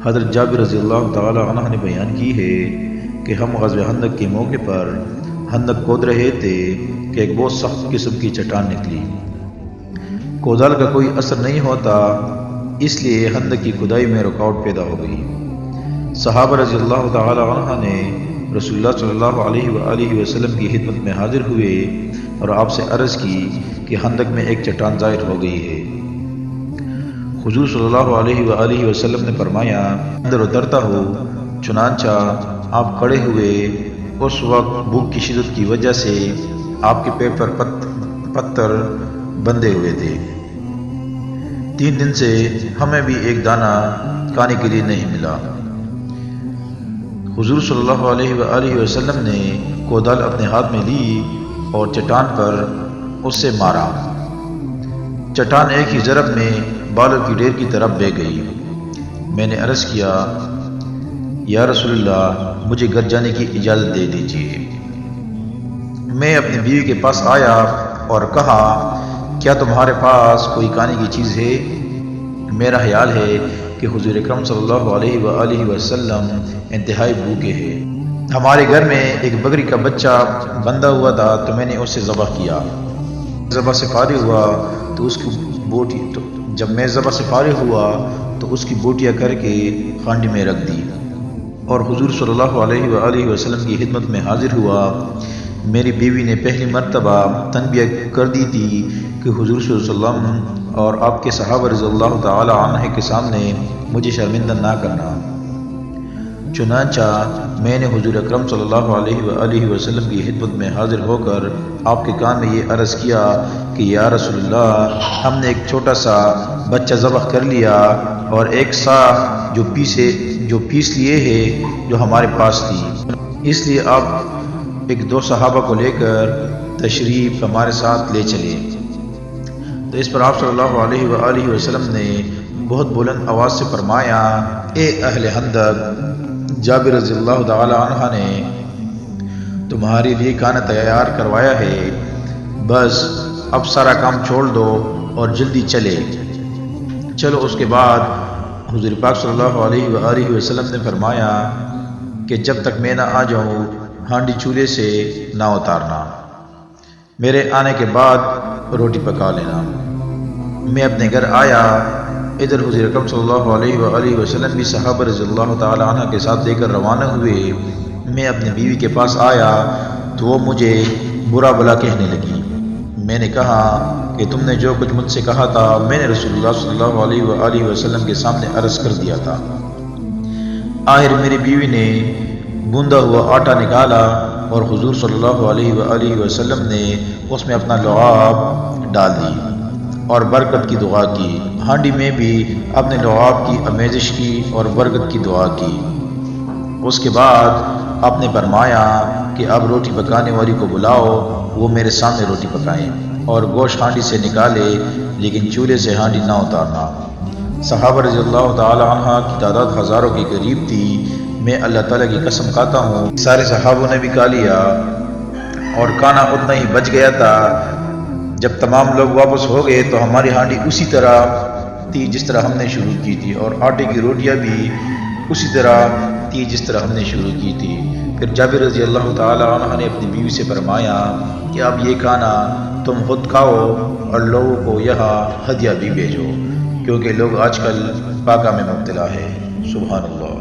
حضرت جابر رضی اللہ تعالی عنہ نے بیان کی ہے کہ ہم غزوہ خندق کے موقع پر خندق کھود رہے تھے کہ ایک بہت سخت قسم کی چٹان نکلی۔ کودال کا کوئی اثر نہیں ہوتا، اس لیے خندق کی کھدائی میں رکاوٹ پیدا ہو گئی۔ صحابہ رضی اللہ تعالی عنہ نے رسول اللہ صلی اللہ علیہ وآلہ وسلم کی خدمت میں حاضر ہوئے اور آپ سے عرض کی کہ خندق میں ایک چٹان ظاہر ہو گئی ہے۔ حضور صلی اللہ علیہ وآلہ وسلم نے فرمایا اندر اترتا ہو، چنانچہ آپ کھڑے ہوئے۔ اس وقت بھوک کی شدت کی وجہ سے آپ کے پیر پر پتھر بندھے ہوئے تھے۔ 3 دن سے ہمیں بھی ایک دانہ کھانے کے لیے نہیں ملا۔ حضور صلی اللہ علیہ وآلہ وسلم نے کودال اپنے ہاتھ میں لی اور چٹان پر اس سے مارا۔ چٹان ایک ہی ضرب میں بالوں کی ڈھیر کی طرف بہہ گئی۔ میں نے عرض کیا یا رسول اللہ، مجھے گھر جانے کی اجازت دے دیجیے۔ میں اپنی بیوی کے پاس آیا اور کہا کیا تمہارے پاس کوئی کھانے کی چیز ہے؟ میرا خیال ہے کہ حضور اکرم صلی اللہ علیہ وآلہ وسلم انتہائی بھوکے ہیں۔ ہمارے گھر میں ایک بکری کا بچہ بندھا ہوا تھا تو میں نے اسے ذبح کیا۔ ذبح سے فارغ ہوا تو اس کی بوٹی جب میں ذبح سے فارغ ہوا تو اس کی بوٹیاں کر کے ہانڈی میں رکھ دی اور حضور صلی اللہ علیہ وآلہ وسلم کی خدمت میں حاضر ہوا۔ میری بیوی نے پہلی مرتبہ تنبیہ کر دی تھی کہ حضور صلی اللہ علیہ وسلم اور آپ کے صحابہ رضی اللہ تعالی عنہ کے سامنے مجھے شرمندہ نہ کرنا۔ چنانچہ میں نے حضور اکرم صلی اللہ علیہ وآلہ وسلم کی خدمت میں حاضر ہو کر آپ کے کان میں یہ عرض کیا کہ یا رسول اللہ، ہم نے ایک چھوٹا سا بچہ ذبح کر لیا اور ایک سا جو پیس لیے ہے جو ہمارے پاس تھی، اس لیے آپ 1-2 صحابہ کو لے کر تشریف ہمارے ساتھ لے چلے۔ تو اس پر آپ صلی اللہ علیہ وآلہ وسلم نے بہت بلند آواز سے فرمایا اے اہل خندق، جابر رضی اللہ تعالی عنہ نے تمہارے لیے کھانا تیار کروایا ہے، بس اب سارا کام چھوڑ دو اور جلدی چلو۔ اس کے بعد حضور پاک صلی اللہ علیہ وآلہ وسلم نے فرمایا کہ جب تک میں نہ آ جاؤں ہانڈی چولہے سے نہ اتارنا، میرے آنے کے بعد روٹی پکا لینا۔ میں اپنے گھر آیا، ادھر حضور اکرم صلی اللہ علیہ وآلہ وسلم بھی صحابہ رضی اللہ تعالی عنہ کے ساتھ لے کر روانہ ہوئے۔ میں اپنی بیوی کے پاس آیا تو وہ مجھے برا بھلا کہنے لگی۔ میں نے کہا کہ تم نے جو کچھ مجھ سے کہا تھا میں نے رسول اللہ صلی اللہ علیہ وآلہ وسلم کے سامنے عرض کر دیا تھا۔ آخر میری بیوی نے گوندا ہوا آٹا نکالا اور حضور صلی اللہ علیہ وآلہ وسلم نے اس میں اپنا لعاب ڈال دی اور برکت کی دعا کی۔ ہانڈی میں بھی اپنے لعاب کی آمیزش کی اور برکت کی دعا کی۔ اس کے بعد آپ نے فرمایا کہ اب روٹی پکانے والی کو بلاؤ، وہ میرے سامنے روٹی پکائیں اور گوشت ہانڈی سے نکالے لیکن چولہے سے ہانڈی نہ اتارنا۔ صحابہ رضی اللہ تعالی عنہ کی تعداد ہزاروں کے قریب تھی۔ میں اللہ تعالیٰ کی قسم کھاتا ہوں سارے صحابوں نے بھی کھا لیا اور کھانا اتنا ہی بچ گیا تھا۔ جب تمام لوگ واپس ہو گئے تو ہماری ہانڈی اسی طرح تھی جس طرح ہم نے شروع کی تھی اور آٹے کی روٹیاں بھی اسی طرح تھی جس طرح ہم نے شروع کی تھی۔ پھر جابر رضی اللہ تعالی عنہ نے اپنی بیوی سے فرمایا کہ اب یہ کھانا تم خود کھاؤ اور لوگوں کو یہاں ہدیہ بھی بھیجو، کیونکہ لوگ آج کل پاکا میں مبتلا ہے۔ سبحان اللہ۔